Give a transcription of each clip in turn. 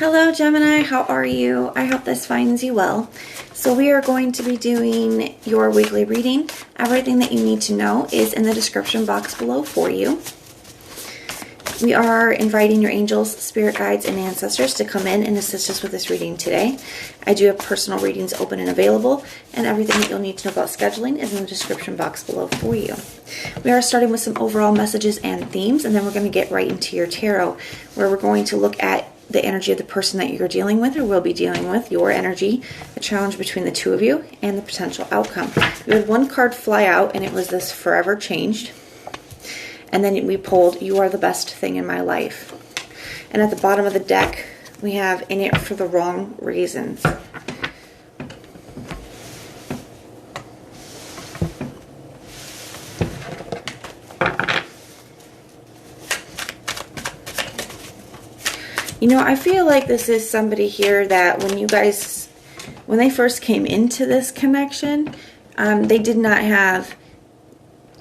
Hello Gemini, how are you? I hope this finds you well. So we are going to be doing your weekly reading. Everything that you need to know is in the description box below for you. We are inviting your angels, spirit guides, and ancestors to come in and assist us with this reading today. I do have personal readings open and available, and everything that you'll need to know about scheduling is in the description box below for you. We are starting with some overall messages and themes, and then we're going to get right into your tarot, where we're going to look at the energy of the person that you're dealing with or will be dealing with, your energy, the challenge between the two of you, and the potential outcome. We had one card fly out, and it was this forever changed. And then we pulled, you are the best thing in my life. And at the bottom of the deck, we have in it for the wrong reasons. You know, I feel like this is somebody here that when they first came into this connection, they did not have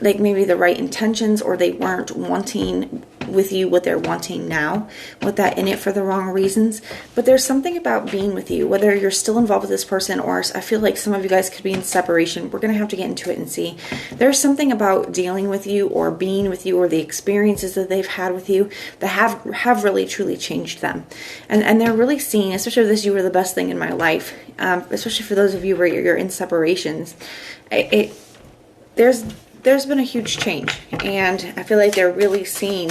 like maybe the right intentions, or they weren't wanting with you what they're wanting now, with that in it for the wrong reasons. But there's something about being with you, whether you're still involved with this person, or I feel like some of you guys could be in separation. We're going to have to get into it and see. There's something about dealing with you or being with you, or the experiences that they've had with you that have really truly changed them. And they're really seeing, especially with this, you were the best thing in my life, especially for those of you where you're in separations. There's been a huge change, and I feel like they're really seeing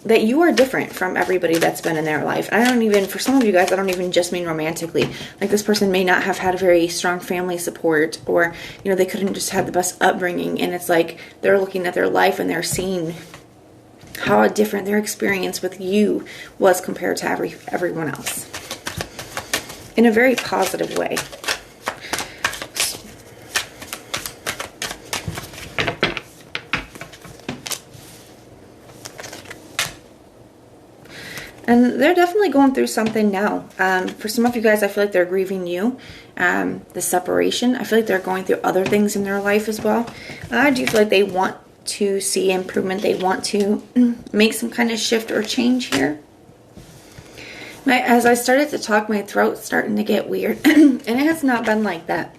that you are different from everybody that's been in their life. And for some of you guys, I don't even just mean romantically. Like, this person may not have had a very strong family support, or, you know, they couldn't just have the best upbringing. And it's like they're looking at their life and they're seeing how different their experience with you was compared to everyone else, in a very positive way. And they're definitely going through something now. For some of you guys, I feel like they're grieving you, the separation. I feel like they're going through other things in their life as well. I do feel like they want to see improvement. They want to make some kind of shift or change here. As I started to talk, my throat's starting to get weird. And it has not been like that.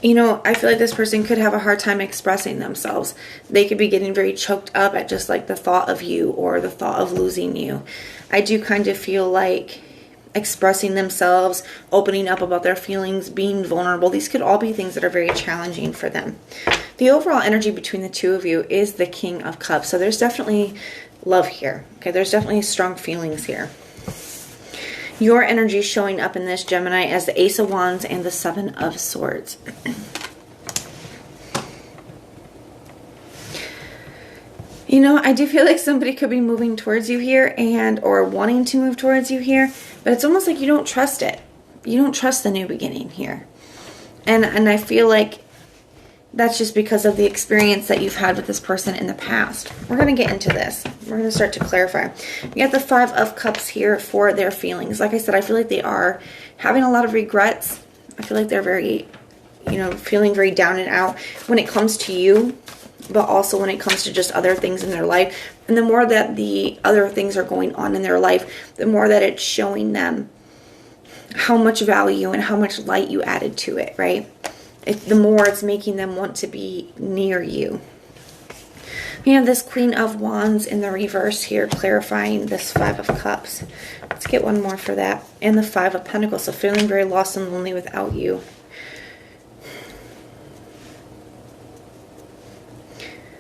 You know, I feel like this person could have a hard time expressing themselves. They could be getting very choked up at just like the thought of you, or the thought of losing you. I do kind of feel like expressing themselves, opening up about their feelings, being vulnerable, these could all be things that are very challenging for them. The overall energy between the two of you is the King of Cups. So there's definitely love here. Okay, there's definitely strong feelings here. Your energy is showing up in this, Gemini, as the Ace of Wands and the Seven of Swords. You know, I do feel like somebody could be moving towards you here, or wanting to move towards you here, but it's almost like you don't trust it. You don't trust the new beginning here. And I feel like that's just because of the experience that you've had with this person in the past. We're going to get into this. We're going to start to clarify. We got the Five of Cups here for their feelings. Like I said, I feel like they are having a lot of regrets. I feel like they're very, feeling very down and out when it comes to you, but also when it comes to just other things in their life. And the more that the other things are going on in their life, the more that it's showing them how much value and how much light you added to it, right? The more it's making them want to be near you. We have this Queen of Wands in the reverse here, clarifying this Five of Cups. Let's get one more for that. And the Five of Pentacles, so feeling very lost and lonely without you.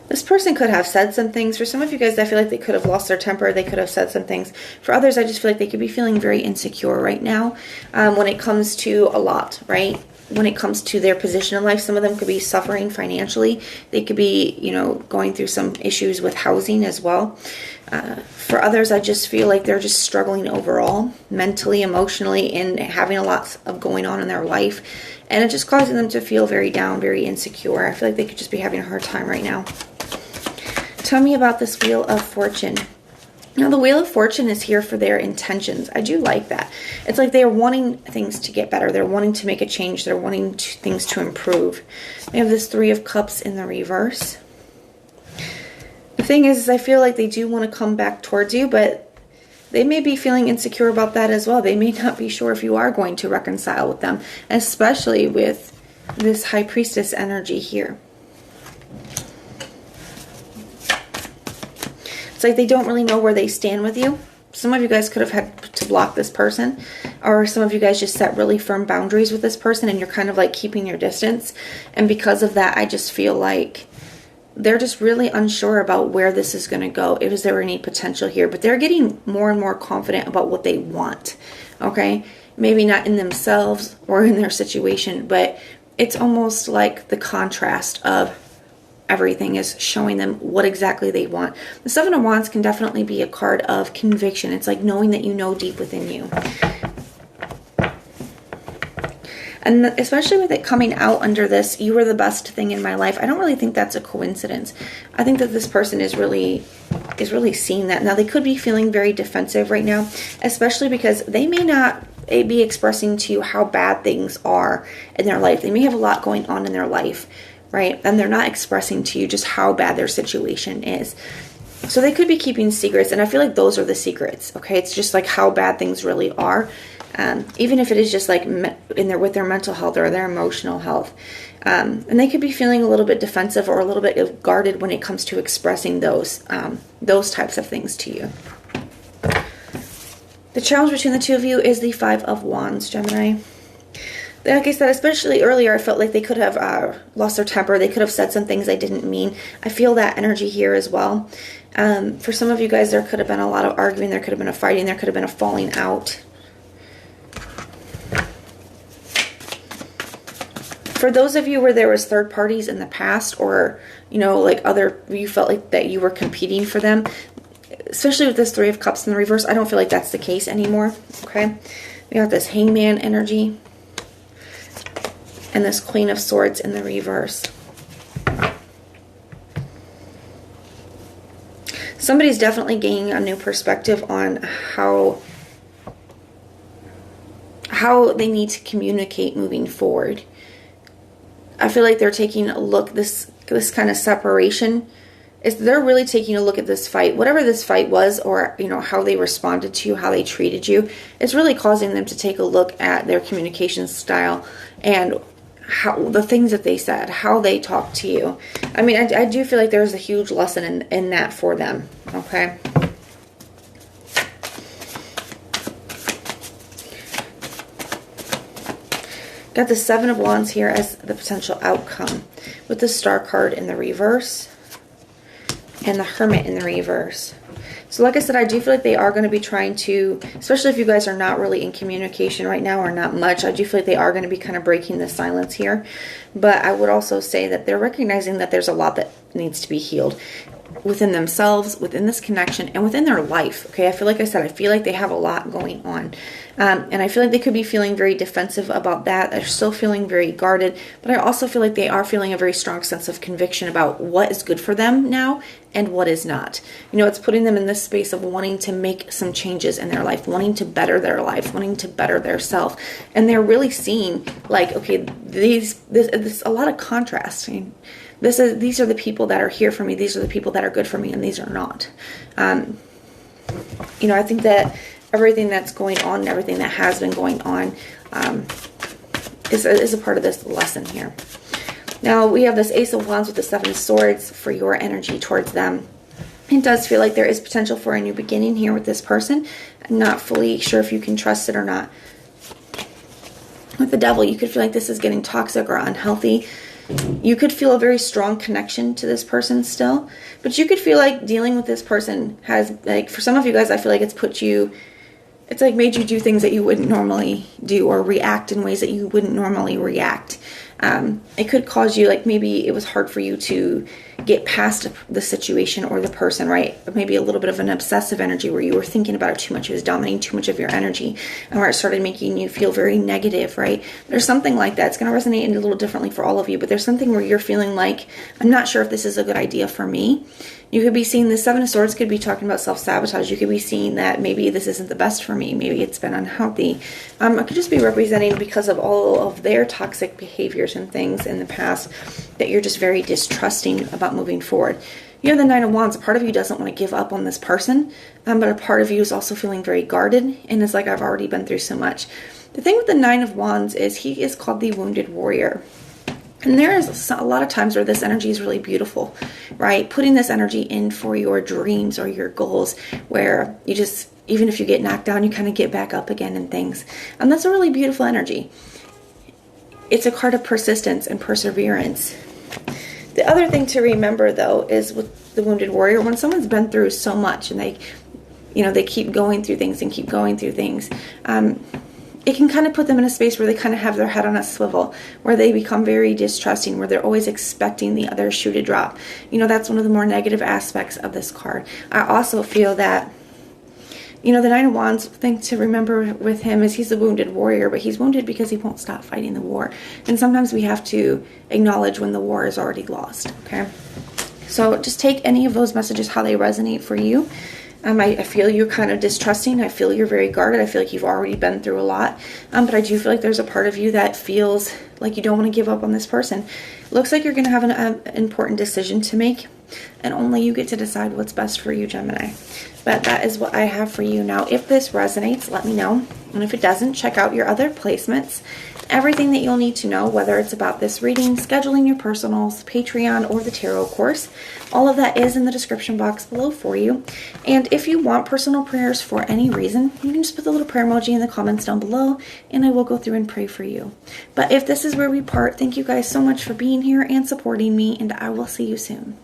This person could have said some things. For some of you guys, I feel like they could have lost their temper. They could have said some things. For others, I just feel like they could be feeling very insecure right now when it comes to a lot, right? When it comes to their position in life. Some of them could be suffering financially. They could be, going through some issues with housing as well. For others, I just feel like they're just struggling overall, mentally, emotionally, and having a lot of going on in their life. And it just causes them to feel very down, very insecure. I feel like they could just be having a hard time right now. Tell me about this Wheel of Fortune. Now, the Wheel of Fortune is here for their intentions. I do like that. It's like they're wanting things to get better. They're wanting to make a change. They're wanting things to improve. We have this Three of Cups in the reverse. The thing is I feel like they do want to come back towards you, but they may be feeling insecure about that as well. They may not be sure if you are going to reconcile with them, especially with this High Priestess energy here. It's like they don't really know where they stand with you. Some of you guys could have had to block this person, or some of you guys just set really firm boundaries with this person and you're kind of like keeping your distance. And because of that, I just feel like they're just really unsure about where this is going to go, if there any potential here. But they're getting more and more confident about what they want, okay? Maybe not in themselves or in their situation, but it's almost like the contrast of everything is showing them what exactly they want. The Seven of Wands can definitely be a card of conviction. It's like knowing that you know deep within you. And especially with it coming out under this, you were the best thing in my life. I don't really think that's a coincidence. I think that this person is really seeing that. Now, they could be feeling very defensive right now, especially because they may not be expressing to you how bad things are in their life. They may have a lot going on in their life, right? And they're not expressing to you just how bad their situation is. So they could be keeping secrets, and I feel like those are the secrets, okay? It's just like how bad things really are. Even if it is just like with their mental health or their emotional health. And they could be feeling a little bit defensive or a little bit guarded when it comes to expressing those types of things to you. The challenge between the two of you is the Five of Wands, Gemini. Like I said, especially earlier, I felt like they could have lost their temper. They could have said some things they didn't mean. I feel that energy here as well. For some of you guys, there could have been a lot of arguing. There could have been a fighting. There could have been a falling out. For those of you where there was third parties in the past, or, you know, like you felt like that you were competing for them, especially with this Three of Cups in the reverse, I don't feel like that's the case anymore, okay? We got this Hangman energy and this Queen of Swords in the reverse. Somebody's definitely gaining a new perspective on how they need to communicate moving forward. I feel like they're taking a look, this kind of separation, they're really taking a look at this fight. Whatever this fight was, or, you know, how they responded to you, how they treated you, it's really causing them to take a look at their communication style and how the things that they said, how they talked to you. I mean, I do feel like there's a huge lesson in that for them, okay? Got the Seven of Wands here as the potential outcome, with the Star card in the reverse and the Hermit in the reverse. So like I said, I do feel like they are going to be trying to, especially if you guys are not really in communication right now or not much, I do feel like they are going to be kind of breaking the silence here. But I would also say that they're recognizing that there's a lot that needs to be healed within themselves, within this connection, and within their life. Okay, I feel like I said, I feel like they have a lot going on. And I feel like they could be feeling very defensive about that. They're still feeling very guarded, but I also feel like they are feeling a very strong sense of conviction about what is good for them now and what is not. You know, it's putting them in this space of wanting to make some changes in their life, wanting to better their life, wanting to better their self. And they're really seeing like, okay, this a lot of contrast. I mean, these are the people that are here for me. These are the people that are good for me, and these are not. You know, I think that everything that's going on and everything that has been going on is a part of this lesson here. Now, we have this Ace of Wands with the Seven of Swords for your energy towards them. It does feel like there is potential for a new beginning here with this person. I'm not fully sure if you can trust it or not. With the Devil, you could feel like this is getting toxic or unhealthy. You could feel a very strong connection to this person still, but you could feel like dealing with this person has, like, for some of you guys, I feel like it's like made you do things that you wouldn't normally do, or react in ways that you wouldn't normally react. It could cause you, like, maybe it was hard for you to get past the situation or the person, right? Maybe a little bit of an obsessive energy where you were thinking about it too much. It was dominating too much of your energy, and where it started making you feel very negative, right? There's something like that. It's going to resonate a little differently for all of you, but there's something where you're feeling like, I'm not sure if this is a good idea for me. You could be seeing the Seven of Swords could be talking about self-sabotage. You could be seeing that maybe this isn't the best for me. Maybe it's been unhealthy. It could just be representing because of all of their toxic behaviors and things in the past that you're just very distrusting about moving forward. You have the Nine of Wands. A part of you doesn't want to give up on this person, but a part of you is also feeling very guarded and is like, I've already been through so much. The thing with the Nine of Wands is he is called the Wounded Warrior. And there is a lot of times where this energy is really beautiful, right? Putting this energy in for your dreams or your goals, where you just, even if you get knocked down, you kind of get back up again and things. And that's a really beautiful energy. It's a card of persistence and perseverance. The other thing to remember, though, is with the Wounded Warrior, when someone's been through so much and they keep going through things and keep going through things, it can kind of put them in a space where they kind of have their head on a swivel, where they become very distrusting, where they're always expecting the other shoe to drop. That's one of the more negative aspects of this card. I also feel that, the Nine of Wands thing to remember with him is he's a wounded warrior, but he's wounded because he won't stop fighting the war. And sometimes we have to acknowledge when the war is already lost, okay? So just take any of those messages how they resonate for you. I feel you're kind of distrusting. I feel you're very guarded. I feel like you've already been through a lot. But I do feel like there's a part of you that feels like you don't want to give up on this person. Looks like you're going to have an important decision to make, and only you get to decide what's best for you, Gemini. But that is what I have for you now. If this resonates, let me know. And if it doesn't, check out your other placements. Everything that you'll need to know, whether it's about this reading, scheduling your personals, Patreon, or the tarot course, all of that is in the description box below for you. And if you want personal prayers for any reason, you can just put the little prayer emoji in the comments down below, and I will go through and pray for you. But if this is where we part, thank you guys so much for being here and supporting me, and I will see you soon.